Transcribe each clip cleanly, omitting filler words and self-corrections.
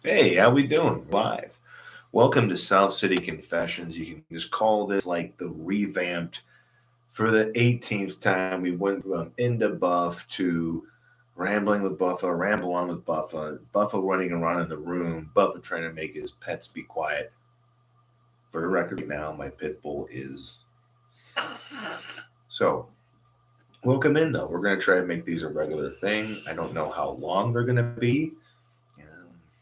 Hey, how we doing? Live. Welcome to South City Confessions. You can just call this like the revamped for the 18th time. We went from into Buff to rambling with Buffa, ramble on with Buffa, Buffa running around in the room, Buffa trying to make his pets be quiet. For the record, right now my pit bull is so. Welcome in though. We're gonna try to make these a regular thing. I don't know how long they're gonna be.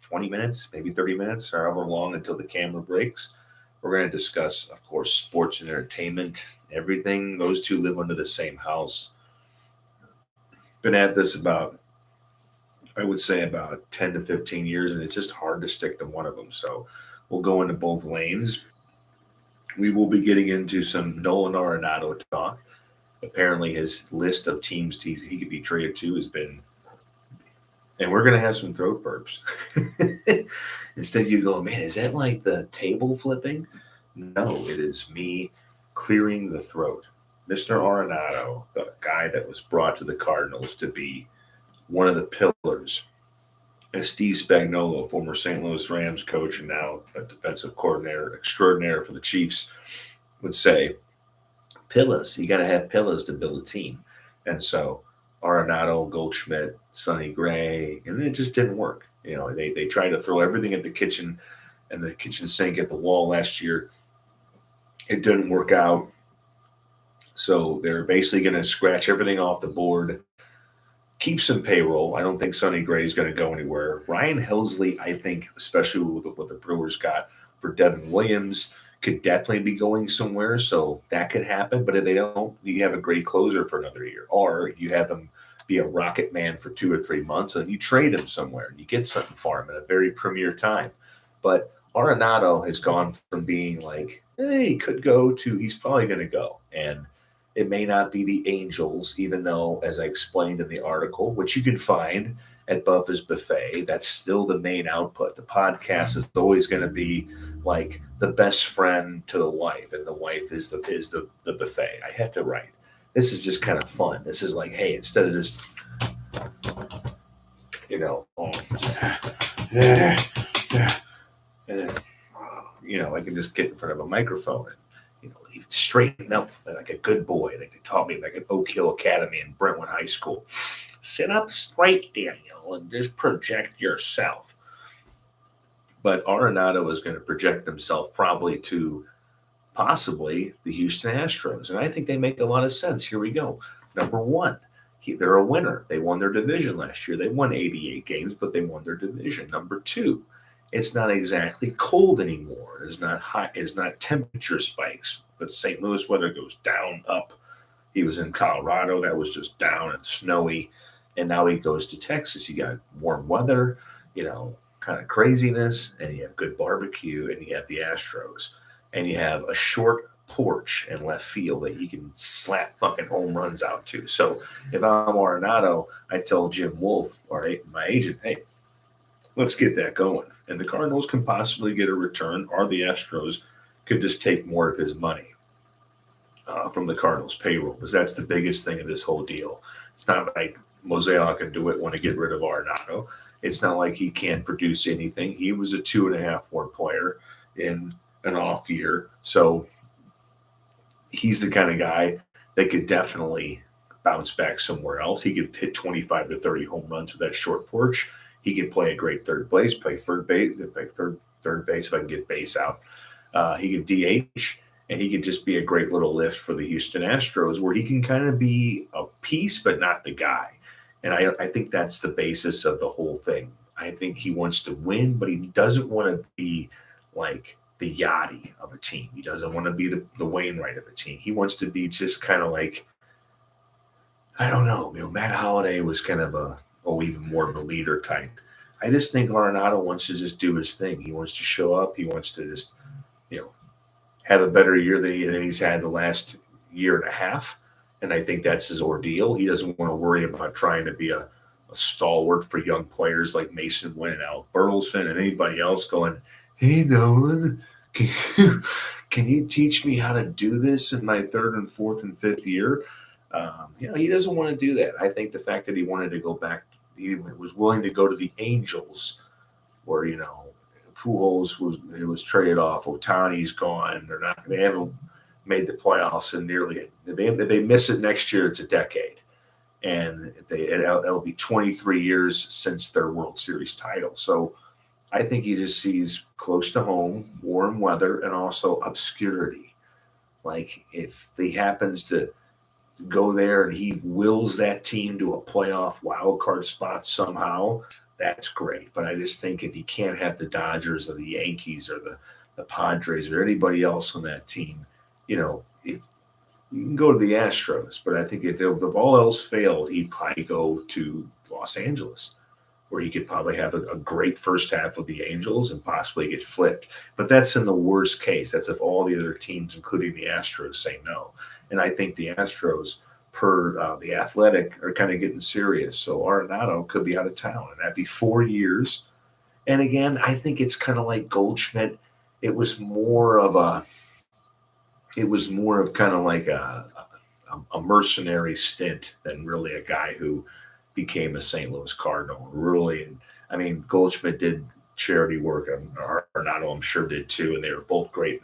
20 minutes, maybe 30 minutes, however long until the camera breaks. We're going to discuss, of course, sports and entertainment, everything. Those two live under the same house. Been at this about, I would say, about 10 to 15 years, and it's just hard to stick to one of them. So we'll go into both lanes. We will be getting into some Nolan Arenado talk. Apparently, his list of teams he could be traded to has been, and we're going to have some throat burps. Instead, you go, man, is that like the table flipping? No, it is me clearing the throat. Mr. Arenado, the guy that was brought to the Cardinals to be one of the pillars, as Steve Spagnuolo, former St. Louis Rams coach and now a defensive coordinator extraordinaire for the Chiefs, would say, pillars. You got to have pillars to build a team. And so Arenado, Goldschmidt, Sonny Gray, and it just didn't work. They tried to throw everything at the kitchen and the kitchen sink at the wall last year. It didn't work out. So they're basically going to scratch everything off the board, keep some payroll. I don't think Sonny Gray is going to go anywhere. Ryan Helsley, I think, especially with what the Brewers got for Devin Williams, could definitely be going somewhere. So that could happen. But if they don't, you have a great closer for another year. Or you have him be a rocket man for 2 or 3 months and you trade him somewhere and you get something for him at a very premier time. But Arenado has gone from being like, hey, he could go to he's probably going to go. And it may not be the Angels, even though, as I explained in the article, which you can find at Buffa's Buffet, that's still the main output. The podcast is always going to be like the best friend to the wife, and the wife is the buffet. I have to write. This is just kind of fun. This is like, hey, instead of just and I can just get in front of a microphone and even straighten up like a good boy. Like they taught me like at Oak Hill Academy in Brentwood High School. Sit up straight, Daniel, and just project yourself. But Arenado is going to project himself probably to possibly the Houston Astros. And I think they make a lot of sense. Here we go. Number one, they're a winner. They won their division last year. They won 88 games, but they won their division. Number two, it's not exactly cold anymore. It's not hot. It's not temperature spikes. The St. Louis weather goes down, up. He was in Colorado. That was just down and snowy. And now he goes to Texas. You got warm weather, kind of craziness, and you have good barbecue, and you have the Astros, and you have a short porch in left field that you can slap fucking home runs out to. So if I'm Arenado, I tell Jim Wolf, all right, my agent, hey, let's get that going. And the Cardinals can possibly get a return, or the Astros could just take more of his money from the Cardinals payroll, because that's the biggest thing of this whole deal. It's not like Mosaic can do it, want to get rid of Arenado. It's not like he can't produce anything. He was a 2.5 WAR player in an off year. So he's the kind of guy that could definitely bounce back somewhere else. He could hit 25 to 30 home runs with that short porch. He could play a great third base, play third base, third base if I can get base out. He could DH, and he could just be a great little lift for the Houston Astros, where he can kind of be a piece, but not the guy. And I think that's the basis of the whole thing. I think he wants to win, but he doesn't want to be like the Yachty of a team. He doesn't want to be the Wainwright of a team. He wants to be just kind of like, I don't know, Matt Holliday was kind of even more of a leader type. I just think Arenado wants to just do his thing. He wants to show up. He wants to just, have a better year than he's had the last year and a half. And I think that's his ordeal. He doesn't want to worry about trying to be a stalwart for young players like Mason Wynn and Alec Burleson and anybody else going, hey, Nolan, can you teach me how to do this in my third and fourth and fifth year? He doesn't want to do that. I think the fact that he wanted to go back, he was willing to go to the Angels where, Pujols was traded off. Otani's gone. They haven't made the playoffs in nearly. If they miss it next year, it's a decade, and it'll be 23 years since their World Series title. So I think he just sees close to home, warm weather, and also obscurity. Like if he happens to go there and he wills that team to a playoff wild card spot somehow, that's great. But I just think if you can't have the Dodgers or the Yankees or the Padres or anybody else on that team, you can go to the Astros. But I think if all else failed, he'd probably go to Los Angeles, where he could probably have a great first half with the Angels and possibly get flipped. But that's in the worst case. That's if all the other teams, including the Astros, say no. And I think the Astros, per The Athletic, are kind of getting serious. So Arenado could be out of town, and that'd be 4 years. And again, I think it's kind of like Goldschmidt. It was more of kind of like a mercenary stint than really a guy who became a St. Louis Cardinal. Really, I mean, Goldschmidt did charity work, and Arenado, I'm sure, did too, and they were both great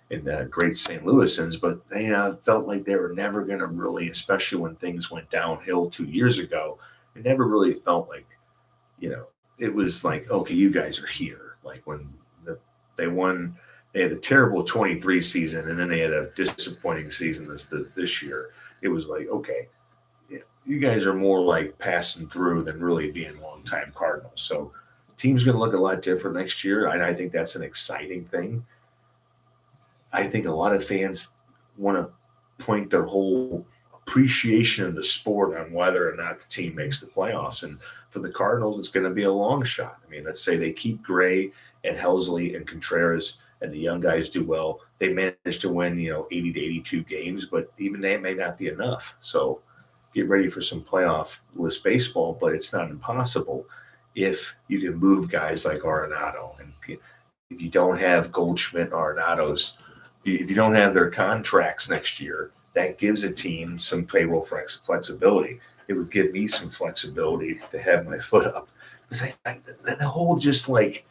in great St. Louisans, but they felt like they were never going to really, especially when things went downhill 2 years ago, it never really felt like, it was like, okay, you guys are here. Like when they won, they had a terrible 23 season, and then they had a disappointing season this year. It was like, okay, you guys are more like passing through than really being longtime Cardinals. So team's going to look a lot different next year, and I think that's an exciting thing. I think a lot of fans want to point their whole appreciation of the sport on whether or not the team makes the playoffs. And for the Cardinals, it's going to be a long shot. I mean, let's say they keep Gray and Helsley and Contreras, and the young guys do well. They manage to win, 80 to 82 games, but even that may not be enough. So get ready for some playoff list baseball, but it's not impossible if you can move guys like Arenado. And if you don't have Goldschmidt, Arenado's, if you don't have their contracts next year, that gives a team some payroll flexibility. It would give me some flexibility to have my foot up. Because the whole just like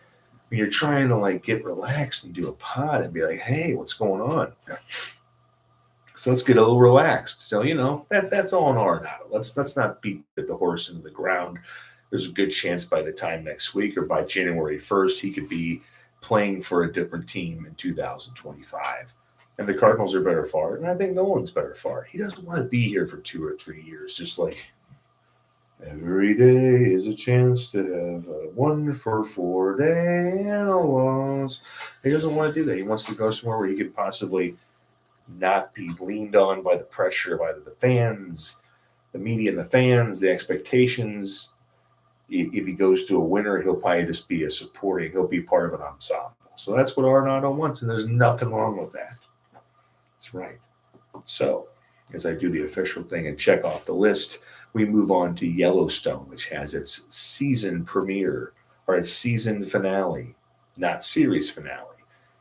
when you're trying to like get relaxed and do a pod and be like, hey, what's going on? So let's get a little relaxed. So, that's all in Arenado. Let's not beat the horse into the ground. There's a good chance by the time next week or by January 1st, he could be playing for a different team in 2025. And the Cardinals are better for it. And I think Nolan's better for it. He doesn't want to be here for 2 or 3 years. Just like every day is a chance to have a 1-for-4 day and a loss. He doesn't want to do that. He wants to go somewhere where he could possibly not be leaned on by the pressure of either the fans, the media and the fans, the expectations. If he goes to a winner, he'll probably just be a supporting. He'll be part of an ensemble. So that's what Arenado wants, and there's nothing wrong with that. That's right. So as I do the official thing and check off the list, we move on to Yellowstone, which has its season premiere or its season finale, not series finale,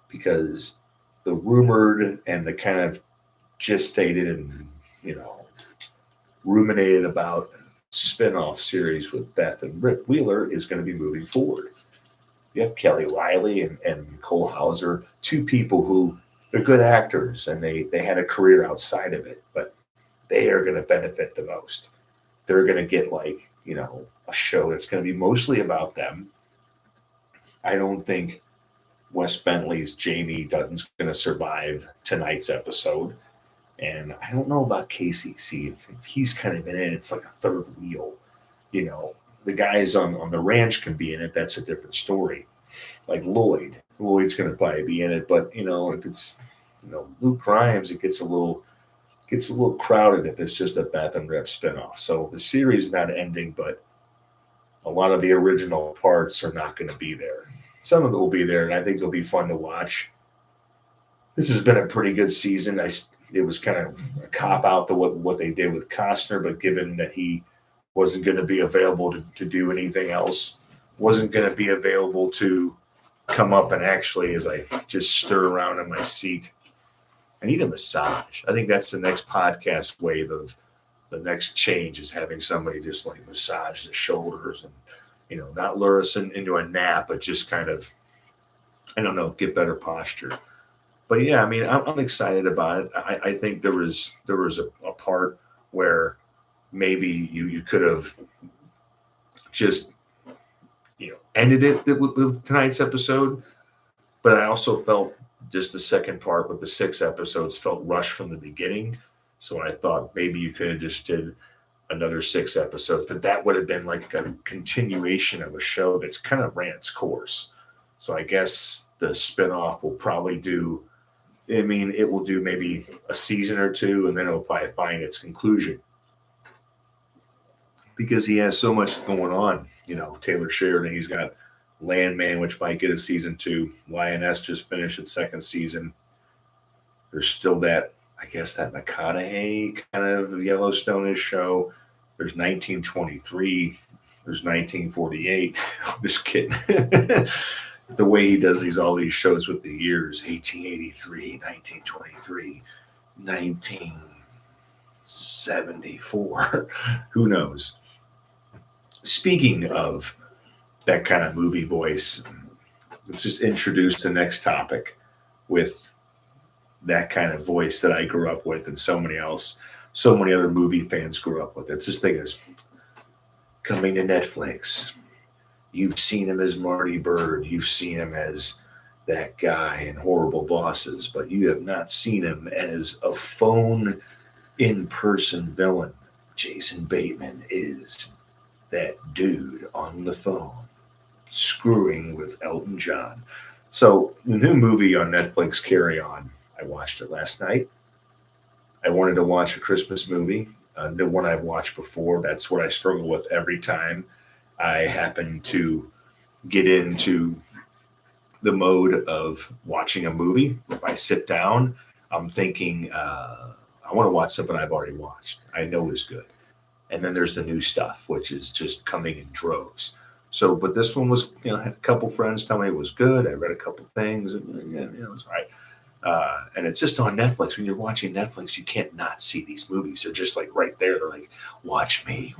because the rumored and the kind of gestated and, ruminated about spinoff series with Beth and Rick Wheeler is going to be moving forward. You have Kelly Riley and Nicole Hauser, two people who they're good actors and they had a career outside of it, but they are going to benefit the most. They're going to get a show that's going to be mostly about them. I don't think Wes Bentley's Jamie Dutton's going to survive tonight's episode. And I don't know about Casey. See, if he's kind of in it, it's like a third wheel. The guys on the ranch can be in it. That's a different story. Like Lloyd's going to probably be in it. But, if it's, Luke Grimes, it gets a little crowded if it's just a Beth and Rip spinoff. So the series is not ending, but a lot of the original parts are not going to be there. Some of it will be there, and I think it'll be fun to watch. This has been a pretty good season. It was kind of a cop-out to what they did with Costner, but given that he wasn't going to be available to do anything else, wasn't going to be available to come up and actually, as I just stir around in my seat, I need a massage. I think that's the next podcast wave of the next change is having somebody just like massage the shoulders and not lure us into a nap, but just kind of, I don't know, get better posture. But yeah, I mean, I'm excited about it. I think there was a part where maybe you could have just ended it with tonight's episode, but I also felt just the second part with the 6 episodes felt rushed from the beginning. So I thought maybe you could have just did another 6 episodes, but that would have been like a continuation of a show that's kind of ran its course. So I guess the spinoff will probably do, I mean, it will do maybe a season or two, and then it'll probably find its conclusion. Because he has so much going on, Taylor Sheridan, he's got Landman, which might get a season 2. Lioness just finished its 2nd season. There's still that, I guess, that McConaughey kind of Yellowstone-ish show. There's 1923. There's 1948. I'm just kidding. The way he does all these shows with the years, 1883, 1923, 1974. Who knows? Speaking of that kind of movie voice, let's just introduce the next topic with that kind of voice that I grew up with, and so many other movie fans grew up with. It's this thing is coming to Netflix. You've seen him as Marty Bird. You've seen him as that guy in Horrible Bosses, but you have not seen him as a phone in-person villain. Jason Bateman is that dude on the phone screwing with Elton John. So the new movie on Netflix, Carry On, I watched it last night. I wanted to watch a Christmas movie, the one I've watched before. That's what I struggle with every time I happen to get into the mode of watching a movie. If I sit down, I'm thinking, I want to watch something I've already watched. I know is good. And then there's the new stuff, which is just coming in droves. So, but this one was, I had a couple friends tell me it was good. I read a couple things, and it was all right. And it's just on Netflix. When you're watching Netflix, you can't not see these movies. They're just like right there. They're like, watch me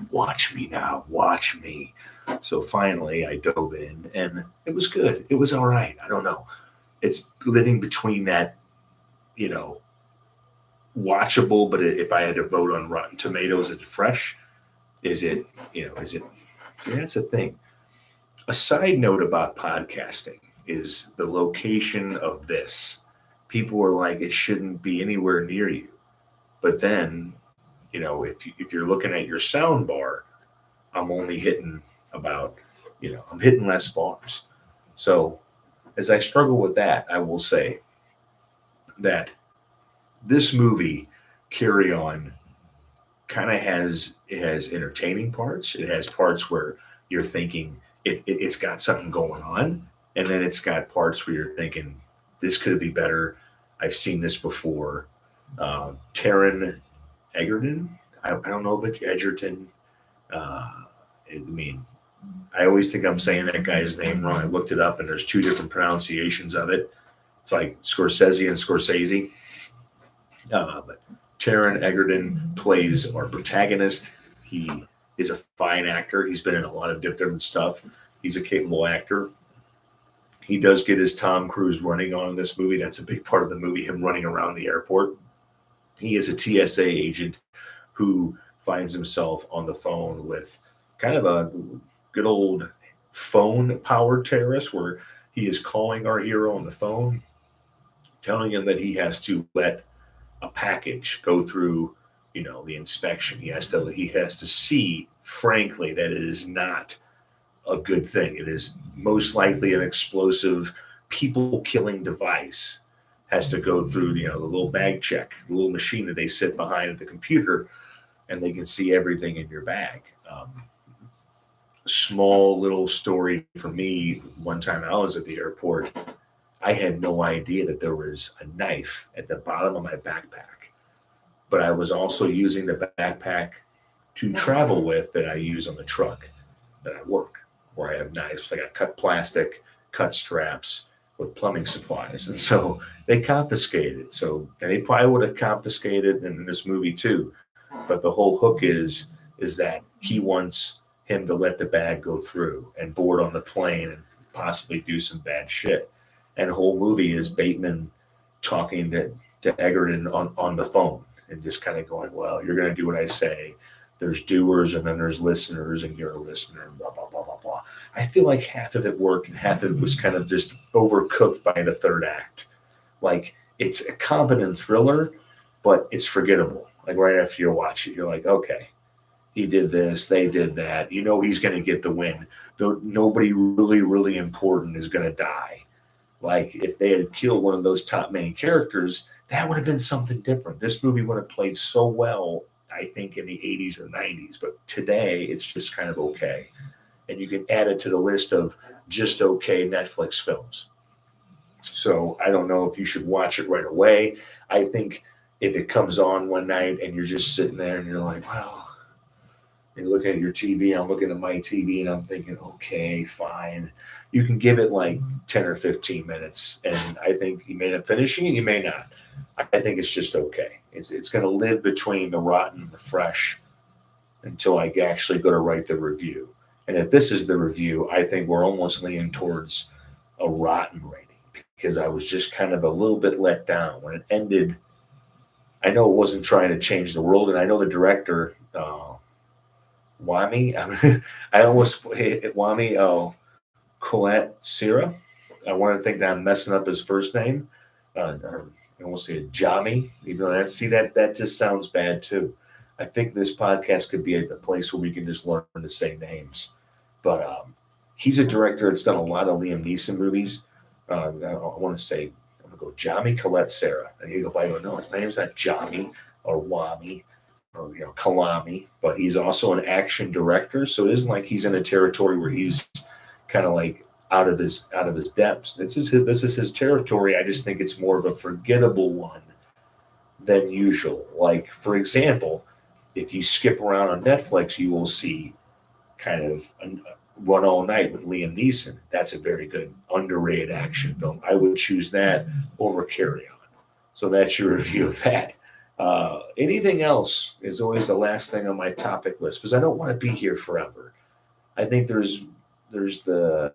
now, watch me. So finally, I dove in, and it was good. It was all right. I don't know. It's living between that, watchable, but if I had to vote on Rotten Tomatoes, is it fresh? Is it, see, that's the thing. A side note about podcasting is the location of this. People are like, it shouldn't be anywhere near you. But then, if you're looking at your sound bar, I'm only hitting about, I'm hitting less bars. So as I struggle with that, I will say that this movie, Carry On, kind of has entertaining parts. It has parts where you're thinking it's got something going on, and then it's got parts where you're thinking this could be better. I've seen this before. Taron Egerton. I don't know if it's Edgerton. I always think I'm saying that guy's name wrong. I looked it up, and there's 2 different pronunciations of it. It's like Scorsese and Scorsese. But Taron Egerton plays our protagonist. He is a fine actor. He's been in a lot of different stuff. He's a capable actor. He does get his Tom Cruise running on in this movie. That's a big part of the movie, him running around the airport. He is a TSA agent who finds himself on the phone with kind of a good old phone-powered terrorist where he is calling our hero on the phone, telling him that he has to let a package go through, the inspection. He has to see, frankly, that it is not a good thing. It is most likely an explosive, people-killing device. Has to go through, the little bag check, the little machine that they sit behind at the computer, and they can see everything in your bag. Small little story for me. One time I was at the airport, I had no idea that there was a knife at the bottom of my backpack. But I was also using the backpack to travel with that I use on the truck that I work, where I have knives. I got cut plastic, cut straps with plumbing supplies. And so they confiscated it. So they probably would have confiscated it in this movie too. But the whole hook is that he wants him to let the bag go through and board on the plane and possibly do some bad shit. And the whole movie is Bateman talking to Egerton on the phone and just kind of going, well, you're going to do what I say. There's doers and then there's listeners and you're a listener and blah, blah, blah, blah, blah. I feel like half of it worked and half of it was kind of just overcooked by the third act. Like, it's a competent thriller, but it's forgettable. Like, right after you watch it, you're like, okay, he did this, they did that. You know he's going to get the win. Though nobody really, really important is going to die. Like, if they had killed one of those top main characters, that would have been something different. This movie would have played so well, I think, in the 80s or 90s. But today, it's just kind of okay. And you can add it to the list of just okay Netflix films. So I don't know if you should watch it right away. I think if it comes on one night and you're just sitting there and you're like, wow, you're looking at your TV, I'm looking at my TV and I'm thinking, okay, fine. You can give it like 10 or 15 minutes. And I think you may end up finishing it, you may not. I think it's just okay. It's going to live between the rotten and the fresh until I actually go to write the review. And if this is the review, I think we're almost leaning towards a rotten rating because I was just kind of a little bit let down when it ended. I know it wasn't trying to change the world, and I know the director, Wami. I almost hit Wami Colette Sierra. I want to think that I'm messing up his first name. I almost say Jami, even though that just sounds bad too. I think this podcast could be a place where we can just learn to say names. But he's a director that's done a lot of Liam Neeson movies. I want to say, I'm going to go Jami Colette Sarah. And you go by, no, his name's not Jami or Wami or Kalami, but he's also an action director. So it isn't like he's in a territory where he's kind of like out of his depths. This is his territory. I just think it's more of a forgettable one than usual. Like, for example, if you skip around on Netflix, you will see kind of Run All Night with Liam Neeson. That's a very good underrated action film. I would choose that over Carry On. So that's your review of that. Anything else is always the last thing on my topic list because I don't want to be here forever. I think there's the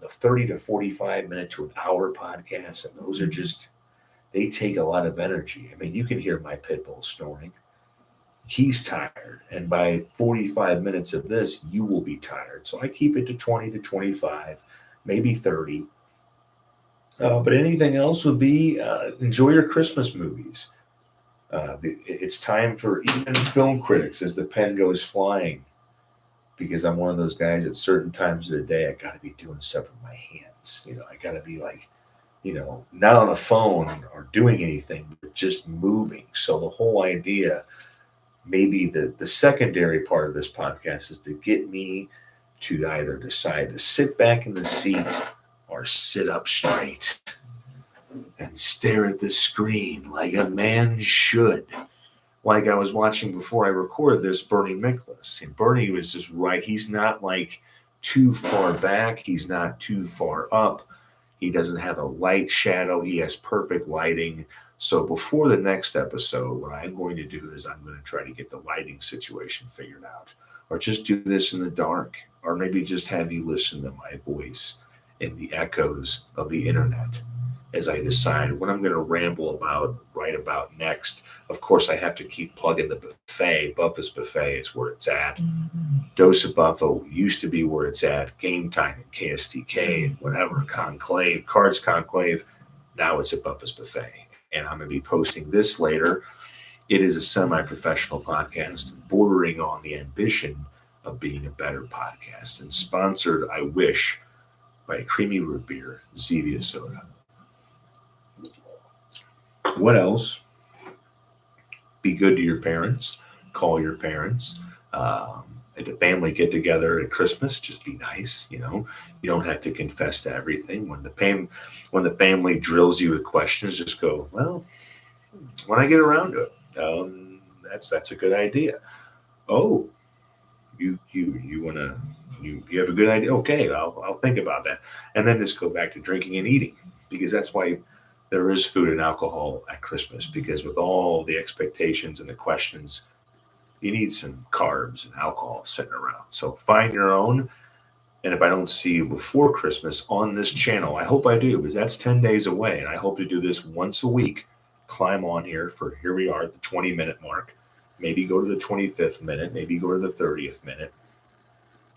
30 to 45 minute to an hour podcasts, and those are just, they take a lot of energy. I mean, you can hear my pit bull snoring. He's tired, and by 45 minutes of this, you will be tired. So I keep it to 20 to 25, maybe 30. But anything else would be enjoy your Christmas movies. It's time for even film critics as the pen goes flying, because I'm one of those guys at certain times of the day, I got to be doing stuff with my hands. I got to be like, not on a phone or doing anything, but just moving. So the whole idea, maybe the secondary part of this podcast, is to get me to either decide to sit back in the seat or sit up straight and stare at the screen like a man should. Like I was watching before I recorded this, Bernie Miklasz. And Bernie was just right. He's not like too far back. He's not too far up. He doesn't have a light shadow. He has perfect lighting. So before the next episode, what I'm going to do is I'm going to try to get the lighting situation figured out, or just do this in the dark, or maybe just have you listen to my voice in the echoes of the internet as I decide what I'm going to ramble right about next. Of course, I have to keep plugging the buffet. Buffa's Buffet is where it's at. Mm-hmm. Dose of Buffa used to be where it's at. Game Time and KSTK and whatever, Conclave, Cards Conclave. Now it's at Buffa's Buffet. And I'm going to be posting this later. It is a semi-professional podcast bordering on the ambition of being a better podcast, and sponsored, I wish, by Creamy Root Beer, Zevia Soda. What else? Be good to your parents. Call your parents. At the family get together at Christmas, just be nice. You don't have to confess to everything. When the family drills you with questions, just go, well, when I get around to it, that's a good idea. Oh, you have a good idea. Okay, I'll think about that, and then just go back to drinking and eating, because that's why there is food and alcohol at Christmas, because with all the expectations and the questions, You need some carbs and alcohol sitting around. So find your own. And if I don't see you before Christmas on this channel, I hope I do, because that's 10 days away. And I hope to do this once a week. Climb on here we are at the 20-minute mark. Maybe go to the 25th minute. Maybe go to the 30th minute.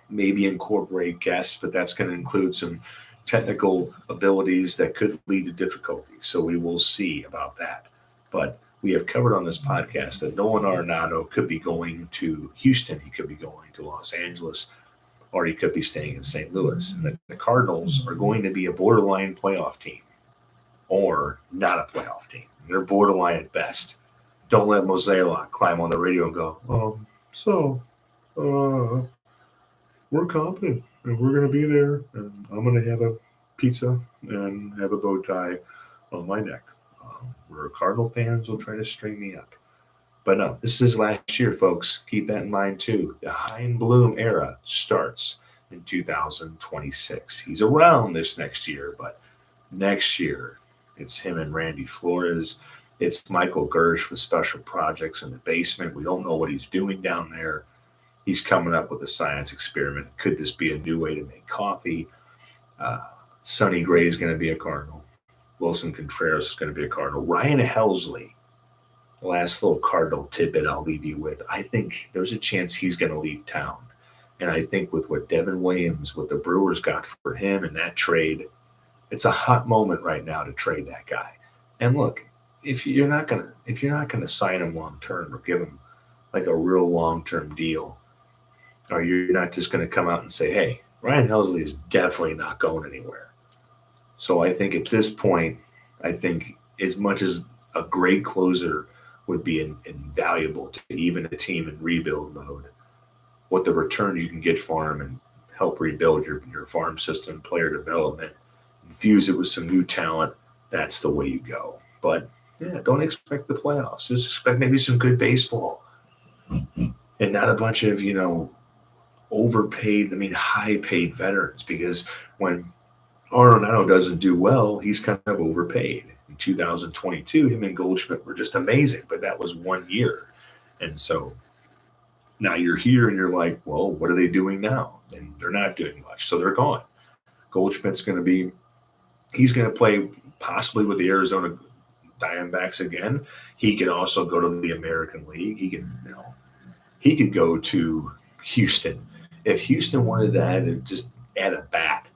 Maybe incorporate guests, but that's going to include some technical abilities that could lead to difficulty. So we will see about that. But we have covered on this podcast that Nolan Arenado could be going to Houston. He could be going to Los Angeles, or he could be staying in St. Louis. And the Cardinals are going to be a borderline playoff team or not a playoff team. They're borderline at best. Don't let Mozeliak climb on the radio and go, we're confident and we're going to be there, and I'm going to have a pizza and have a bow tie on my neck. We're Cardinal fans will try to string me up. But no, this is last year, folks. Keep that in mind, too. The Hein Bloom era starts in 2026. He's around this next year, but next year, it's him and Randy Flores. It's Michael Gersh with special projects in the basement. We don't know what he's doing down there. He's coming up with a science experiment. Could this be a new way to make coffee? Sonny Gray is going to be a Cardinal. Wilson Contreras is going to be a Cardinal. Ryan Helsley, last little Cardinal tidbit I'll leave you with. I think there's a chance he's going to leave town. And I think with what Devin Williams, what the Brewers got for him and that trade, it's a hot moment right now to trade that guy. And look, if you're not gonna sign him long term or give him like a real long term deal, or you're not just going to come out and say, hey, Ryan Helsley is definitely not going anywhere. So I think at this point, as much as a great closer would be invaluable to even a team in rebuild mode, what the return you can get for him and help rebuild your farm system, player development, infuse it with some new talent, that's the way you go. But yeah, don't expect the playoffs. Just expect maybe some good baseball and not a bunch of, high-paid veterans, because when Arenado doesn't do well, he's kind of overpaid. In 2022, him and Goldschmidt were just amazing, but that was 1 year. And so now you're here and you're like, well, what are they doing now? And they're not doing much, so they're gone. Goldschmidt's he's going to play possibly with the Arizona Diamondbacks again. He can also go to the American League. He could go to Houston. If Houston wanted to add a bat,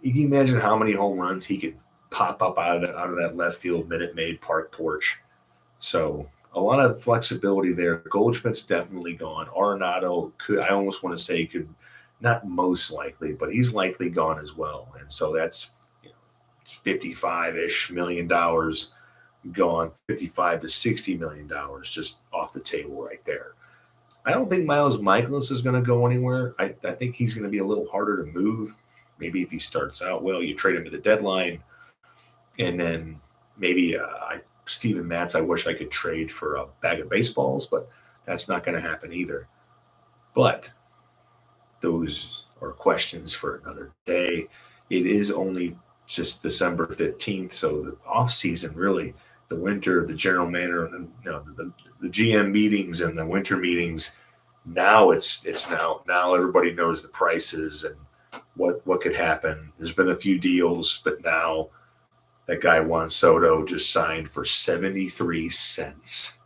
you can imagine how many home runs he could pop up out of that left field Minute Maid Park porch. So a lot of flexibility there. Goldschmidt's definitely gone. Arenado I almost want to say could, not most likely, but he's likely gone as well. And so that's $55-ish million gone, $55 to $60 million just off the table right there. I don't think Miles Michaelis is going to go anywhere. I think he's going to be a little harder to move. Maybe if he starts out well, you trade him to the deadline. And then maybe Steven Matz, I wish I could trade for a bag of baseballs, but that's not going to happen either. But those are questions for another day. It is only just December 15th, so the off season, really, the winter, the general manager, and the GM meetings and the winter meetings. Now it's now everybody knows the prices and what could happen. There's been a few deals, but now that guy Juan Soto just signed for 73 cents.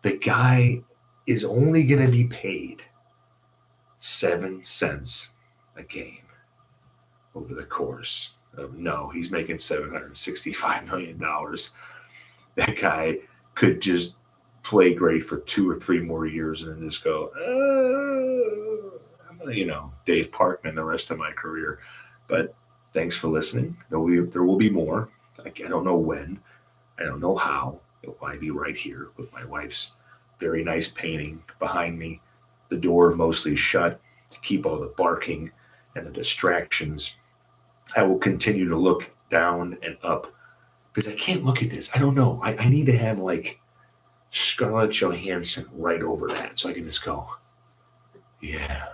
The guy is only going to be paid 7 cents a game over the course of he's making $765 million. That guy could just play great for 2 or 3 more years and then just go, I'm going to, Dave Parkman the rest of my career. But thanks for listening. There will be more. I don't know when. I don't know how. It'll probably be right here with my wife's very nice painting behind me. The door mostly shut to keep all the barking and the distractions. I will continue to look down and up because I can't look at this. I don't know. I need to have like Scarlett Johansson right over that so I can just go, yeah.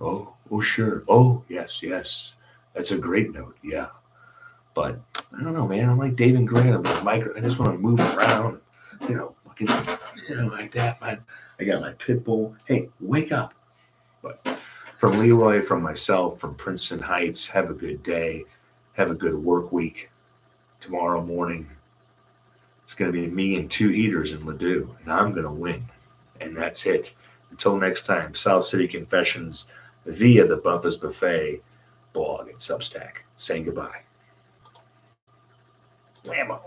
Oh, sure. Oh, yes. That's a great note. Yeah. But I don't know, man. I'm like David Grant. I just want to move around, fucking, like that, man. I got my pit bull. Hey, wake up. But from Leroy, from myself, from Princeton Heights, have a good day. Have a good work week. Tomorrow morning, it's going to be me and 2 eaters in Ladue, and I'm going to win. And that's it. Until next time, South City Confessions via the Buffa's Buffet blog and Substack. Saying goodbye. Whammo.